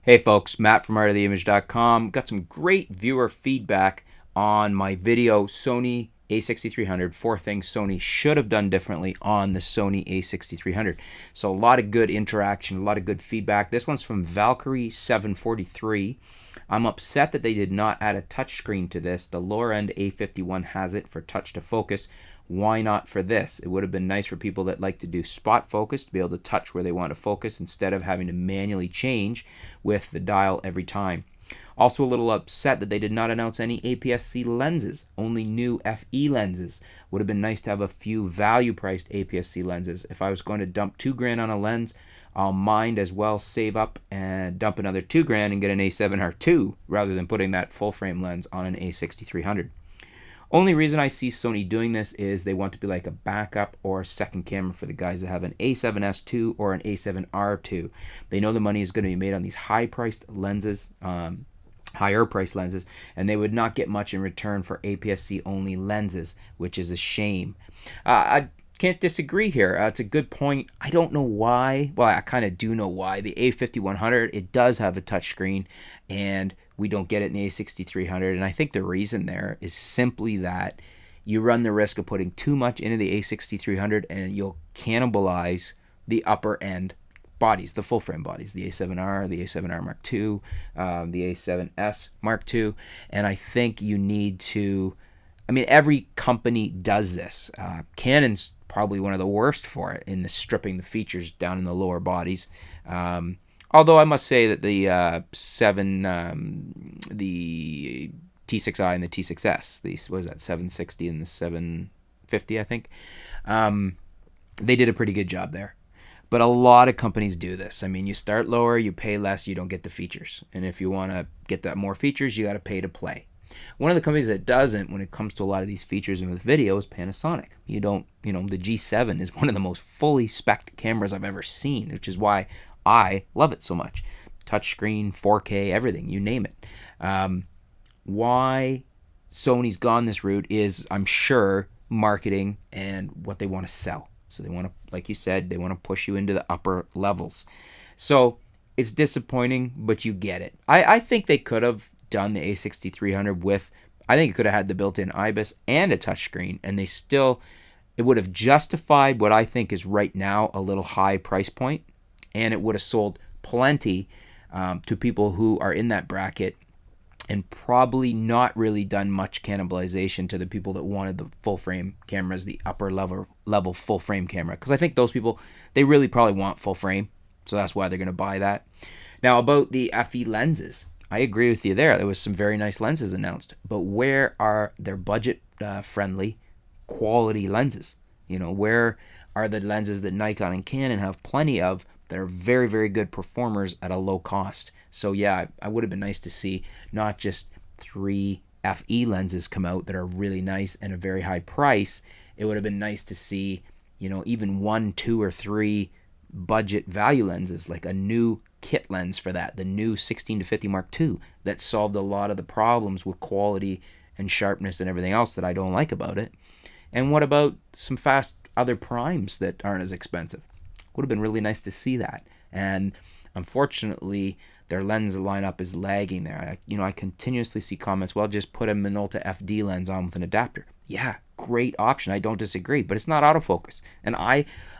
Hey folks, Matt from artoftheimage.com. Got some great viewer feedback on my video Sony a6300, 4 things Sony should have done differently on the Sony a6300. So a lot of good interaction, a lot of good feedback. This one's from Valkyrie743. I'm upset that they did not add a touchscreen to this. The lower end A51 has it for touch to focus. Why not for this? It would have been nice for people that like to do spot focus to be able to touch where they want to focus instead of having to manually change with the dial every time. Also a little upset that they did not announce any APS-C lenses, only new FE lenses. Would have been nice to have a few value-priced APS-C lenses. If I was going to dump $2,000 on a lens, I'll mind as well save up and dump another $2,000 and get an A7R2 rather than putting that full-frame lens on an A6300. Only reason I see Sony doing this is they want to be like a backup or a second camera for the guys that have an A7S2 or an A7R2. They know the money is going to be made on these high-priced lenses, higher-priced lenses, and they would not get much in return for APS-C only lenses, which is a shame. I can't disagree here. It's a good point. I don't know why. Well, I kind of do know why. The A5100, it does have a touchscreen, and we don't get it in the A6300. And I think the reason there is simply that you run the risk of putting too much into the A6300, and you'll cannibalize the upper end bodies, the full frame bodies, the A7R, the A7R Mark II, the A7S Mark II. And I think you need to, I mean, every company does this. Canon's probably one of the worst for it in the stripping the features down in the lower bodies. Although I must say that the the T6i and the T6S, what was that, 760 and the 750, I think, they did a pretty good job there. But a lot of companies do this. I mean, you start lower, you pay less, you don't get the features. And if you want to get that more features, you got to pay to play. One of the companies that doesn't when it comes to a lot of these features and with video is Panasonic. The G7 is one of the most fully spec'd cameras I've ever seen, which is why I love it so much. Touchscreen, 4K, everything, you name it. Why Sony's gone this route is, I'm sure, marketing and what they want to sell. So they want to, like you said, they want to push you into the upper levels. So it's disappointing, but you get it. I think they could have done the A6300 with, I think it could have had the built-in IBIS and a touchscreen, and it would have justified what I think is right now a little high price point, and it would have sold plenty to people who are in that bracket, and probably not really done much cannibalization to the people that wanted the full frame cameras, the upper level full frame camera. Because I think those people, they really probably want full frame, so that's why they're going to buy that. Now about the FE lenses, I agree with you there. There was some very nice lenses announced, but where are their budget friendly quality lenses? Where are the lenses that Nikon and Canon have plenty of that are very, very good performers at a low cost? So yeah, I would have been nice to see not just 3 FE lenses come out that are really nice and a very high price. It would have been nice to see, even 1, 2, or 3 budget value lenses, like a new kit lens for that, the new 16-50 Mark II that solved a lot of the problems with quality and sharpness and everything else that I don't like about it. And what about some fast other primes that aren't as expensive? Would have been really nice to see that. And unfortunately, their lens lineup is lagging there. I continuously see comments, well, just put a Minolta FD lens on with an adapter. Yeah, great option. I don't disagree, but it's not autofocus. And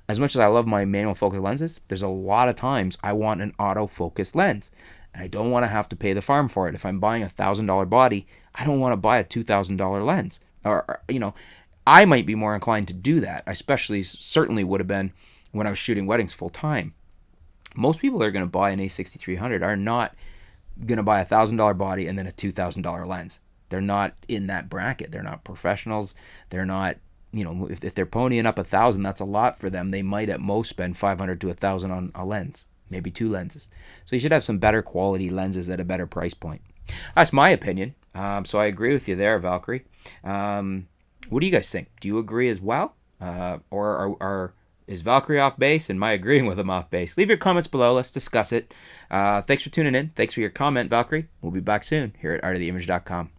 as much as I love my manual focus lenses, there's a lot of times I want an autofocus lens. And I don't want to have to pay the farm for it. If I'm buying a $1,000 body, I don't want to buy a $2,000 lens. Or, I might be more inclined to do that. I certainly would have been when I was shooting weddings full time. Most people that are going to buy an A6300 are not going to buy a $1,000 body and then a $2,000 lens. They're not in that bracket. They're not professionals. They're not, if they're ponying up $1,000, that's a lot for them. They might at most spend $500 to $1,000 on a lens, maybe 2 lenses. So you should have some better quality lenses at a better price point. That's my opinion. So I agree with you there, Valkyrie. What do you guys think? Do you agree as well? Or is Valkyrie off base? And am I agreeing with him off base? Leave your comments below. Let's discuss it. Thanks for tuning in. Thanks for your comment, Valkyrie. We'll be back soon here at artoftheimage.com.